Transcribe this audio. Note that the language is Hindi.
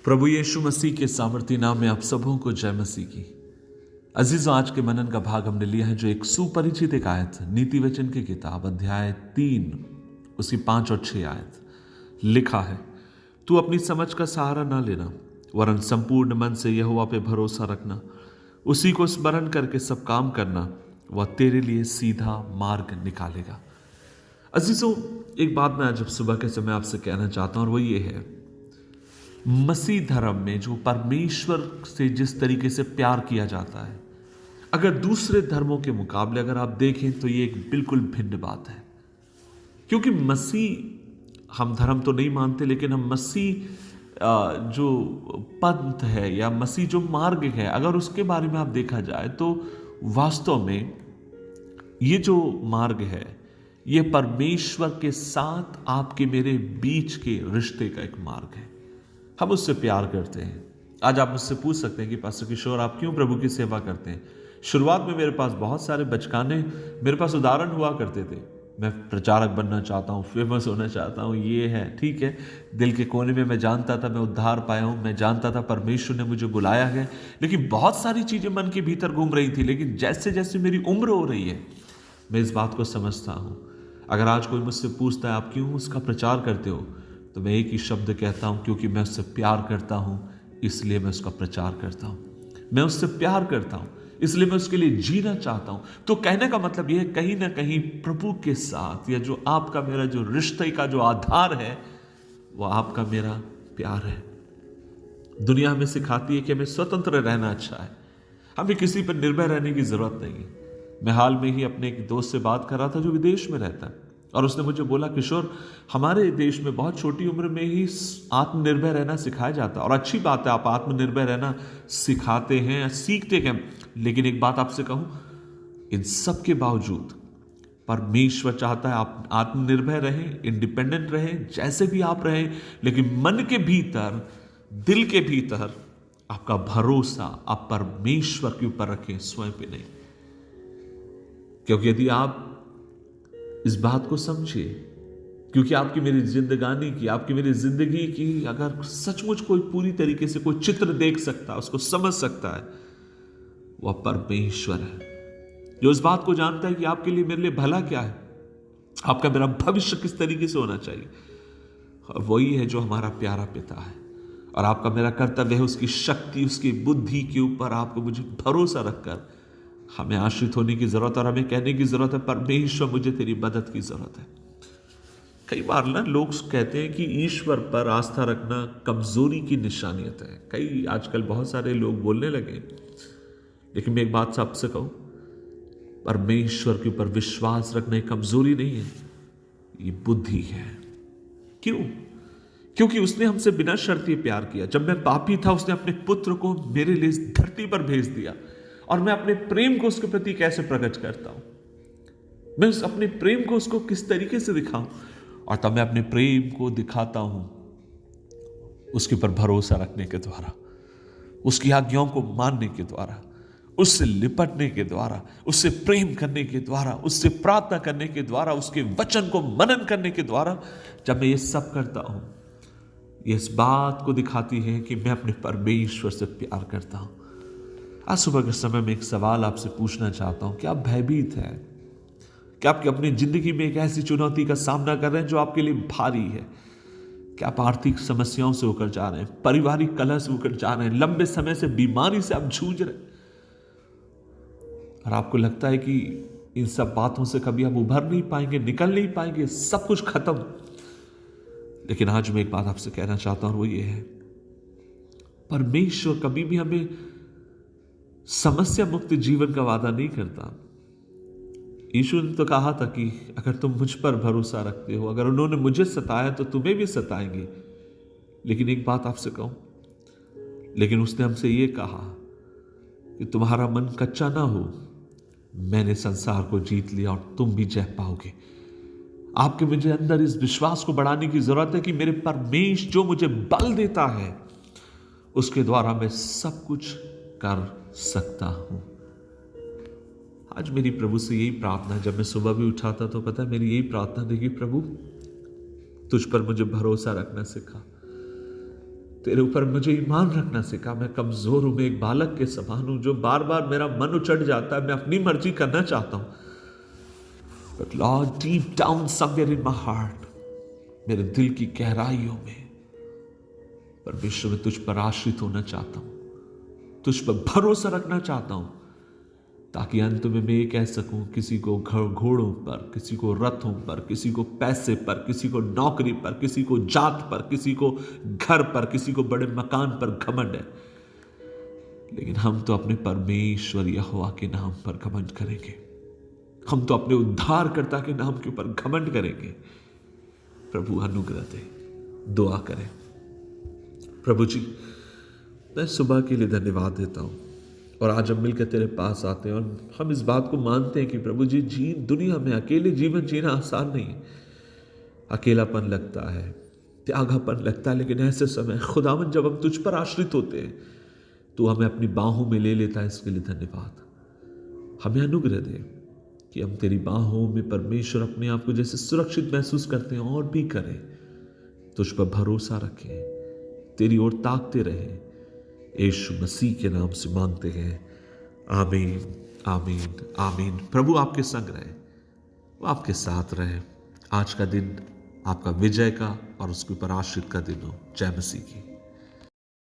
प्रभु यीशु मसीह के सामर्थी नाम में आप सबों को जय मसीह की। अजीजों, आज के मनन का भाग हमने लिया है जो एक सुपरिचित एक आयत, नीति वचन की किताब अध्याय 3 उसकी 5 और 6 आयत। लिखा है, तू अपनी समझ का सहारा ना लेना, वरन संपूर्ण मन से यहोवा पे भरोसा रखना, उसी को स्मरण करके सब काम करना, वह तेरे लिए सीधा मार्ग निकालेगा। अजीजों, एक बात मैं आज सुबह के समय आपसे कहना चाहता हूं और वो ये है, मसीह धर्म में जो परमेश्वर से जिस तरीके से प्यार किया जाता है, अगर दूसरे धर्मों के मुकाबले अगर आप देखें तो ये एक बिल्कुल भिन्न बात है। क्योंकि मसीह, हम धर्म तो नहीं मानते, लेकिन हम मसीह जो पंथ है या मसीह जो मार्ग है, अगर उसके बारे में आप देखा जाए तो वास्तव में ये जो मार्ग है, ये परमेश्वर के साथ आपके मेरे बीच के रिश्ते का एक मार्ग है। हम उससे प्यार करते हैं। आज आप मुझसे पूछ सकते हैं कि पास्टर किशोर, आप क्यों प्रभु की सेवा करते हैं? शुरुआत में मेरे पास बहुत सारे बचकाने मेरे पास उदाहरण हुआ करते थे। मैं प्रचारक बनना चाहता हूँ, फेमस होना चाहता हूँ, ये है, ठीक है। दिल के कोने में मैं जानता था मैं उद्धार पाया हूँ, मैं जानता था परमेश्वर ने मुझे बुलाया है, लेकिन बहुत सारी चीज़ें मन के भीतर घूम रही थी। लेकिन जैसे जैसे मेरी उम्र हो रही है, मैं इस बात को समझता हूँ। अगर आज कोई मुझसे पूछता है आप क्यों उसका प्रचार करते हो, तो मैं एक ही शब्द कहता हूं, क्योंकि मैं उससे प्यार करता हूं, इसलिए मैं उसका प्रचार करता हूं। मैं उससे प्यार करता हूं, इसलिए मैं उसके लिए जीना चाहता हूं। तो कहने का मतलब यह है, कहीं ना कहीं प्रभु के साथ या जो आपका मेरा जो रिश्ते का जो आधार है, वह आपका मेरा प्यार है। दुनिया हमें सिखाती है कि हमें स्वतंत्र रहना अच्छा है, हमें किसी पर निर्भर रहने की जरूरत नहीं है। मैं हाल में ही अपने एक दोस्त से बात कर रहा था जो विदेश में रहता है, और उसने मुझे बोला, किशोर, हमारे देश में बहुत छोटी उम्र में ही आत्मनिर्भर रहना सिखाया जाता है। और अच्छी बात है, आप आत्मनिर्भर रहना सिखाते हैं, सीखते हैं। लेकिन एक बात आपसे कहूं, इन सब के बावजूद परमेश्वर चाहता है आप आत्मनिर्भर रहें, इंडिपेंडेंट रहें, जैसे भी आप रहें, लेकिन मन के भीतर, दिल के भीतर आपका भरोसा आप परमेश्वर के ऊपर रखें, स्वयं पे नहीं। क्योंकि यदि आप इस बात को समझिए, क्योंकि आपकी मेरी जिंदगानी की, आपकी मेरी जिंदगी की अगर सचमुच कोई पूरी तरीके से कोई चित्र देख सकता है, उसको समझ सकता है, वह परमेश्वर है, जो इस बात को जानता है कि आपके लिए, मेरे लिए भला क्या है, आपका मेरा भविष्य किस तरीके से होना चाहिए। और वही है जो हमारा प्यारा पिता है। और आपका मेरा कर्तव्य है उसकी शक्ति, उसकी बुद्धि के ऊपर आपको मुझे भरोसा रखकर हमें आश्रित होने की जरूरत, और हमें कहने की जरूरत है, परमेश्वर मुझे तेरी मदद की जरूरत है। कई बार ना लोग कहते हैं कि ईश्वर पर आस्था रखना कमजोरी की निशानियत है। कई आजकल बहुत सारे लोग बोलने लगे, लेकिन मैं एक बात आपसे कहूं, परमेश्वर के ऊपर विश्वास रखना एक कमजोरी नहीं है, ये बुद्धि है। क्यों? क्योंकि उसने हमसे बिना शर्ती प्यार किया। जब मैं पापी था, उसने अपने पुत्र को मेरे लिए इस धरती पर भेज दिया। और मैं अपने प्रेम को उसके प्रति कैसे प्रकट करता हूं, मैं उस अपने प्रेम को उसको किस तरीके से दिखाऊं, और तब मैं अपने प्रेम को दिखाता हूं उसके ऊपर भरोसा रखने के द्वारा, उसकी आज्ञाओं को मानने के द्वारा, उससे लिपटने के द्वारा, उससे प्रेम करने के द्वारा, उससे प्रार्थना करने के द्वारा, उसके वचन को मनन करने के द्वारा। जब मैं ये सब करता हूं, ये इस बात को दिखाती है कि मैं अपने परमेश्वर से प्यार करता हूं। आज सुबह के समय में एक सवाल आपसे पूछना चाहता हूं, क्या आप भयभीत हैं? क्या आपकी अपनी जिंदगी में एक ऐसी चुनौती का सामना कर रहे हैं जो आपके लिए भारी है? क्या आप आर्थिक समस्याओं से होकर जा रहे हैं, पारिवारिक कलह से होकर जा रहे हैं, लंबे समय से बीमारी से आप जूझ रहे हैं, और आपको लगता है कि इन सब बातों से कभी आप उभर नहीं पाएंगे, निकल नहीं पाएंगे, सब कुछ खत्म। लेकिन आज मैं एक बात आपसे कहना चाहता हूं, वो ये है, परमेश्वर कभी भी हमें समस्या मुक्त जीवन का वादा नहीं करता। यीशु ने तो कहा था कि अगर तुम मुझ पर भरोसा रखते हो, अगर उन्होंने मुझे सताया तो तुम्हें भी सताएंगे। लेकिन एक बात आपसे कहूं, लेकिन उसने हमसे यह कहा कि तुम्हारा मन कच्चा ना हो, मैंने संसार को जीत लिया और तुम भी जीत पाओगे। आपके मुझे अंदर इस विश्वास को बढ़ाने की जरूरत है कि मेरे परमेश्वर जो मुझे बल देता है, उसके द्वारा मैं सब कुछ कर सकता हूं। आज मेरी प्रभु से यही प्रार्थना है। जब मैं सुबह भी उठा था तो पता है मेरी यही प्रार्थना थी कि प्रभु तुझ पर मुझे भरोसा रखना सिखा। तेरे ऊपर मुझे ईमान रखना सिखा। मैं कमजोर हूं, मैं एक बालक के समान हूं जो बार बार मेरा मन उचट जाता है, मैं अपनी मर्जी करना चाहता हूं। But Lord, deep down somewhere in my heart, मेरे दिल की गहराइयों में परमेश्वर, मैं तुझ पर आश्रित होना चाहता हूं, तुझ पर भरोसा रखना चाहता हूं, ताकि अंत में मैं ये कह सकूं, किसी को घोड़ों पर, किसी को रथों पर, किसी को पैसे पर, किसी को नौकरी पर, किसी को जात पर, किसी को घर पर, किसी को बड़े मकान पर घमंड है, लेकिन हम तो अपने परमेश्वर यहोवा के नाम पर घमंड करेंगे। हम तो अपने उद्धारकर्ता के नाम के ऊपर घमंड करेंगे। प्रभु अनुग्रह दे। दुआ करें। प्रभु जी, मैं सुबह के लिए धन्यवाद देता हूं, और आज हम मिलकर तेरे पास आते हैं और हम इस बात को मानते हैं कि प्रभु जी, दुनिया में अकेले जीवन जीना आसान नहीं है। अकेलापन लगता है, त्यागापन लगता है, लेकिन ऐसे समय खुदावन जब हम तुझ पर आश्रित होते हैं तो हमें अपनी बाहों में ले लेता है। इसके लिए धन्यवाद। हमें अनुग्रह दे कि हम तेरी बाहों में परमेश्वर अपने आप को जैसे सुरक्षित महसूस करते हैं और भी करें, तुझ पर भरोसा रखें, तेरी ओर ताकते रहें। यीशु मसीह के नाम से मांगते हैं, आमीन, आमीन, आमीन। प्रभु आपके संग रहे, वो आपके साथ रहे। आज का दिन आपका विजय का और उसके ऊपर आश्रित का दिन हो। जय मसीह की।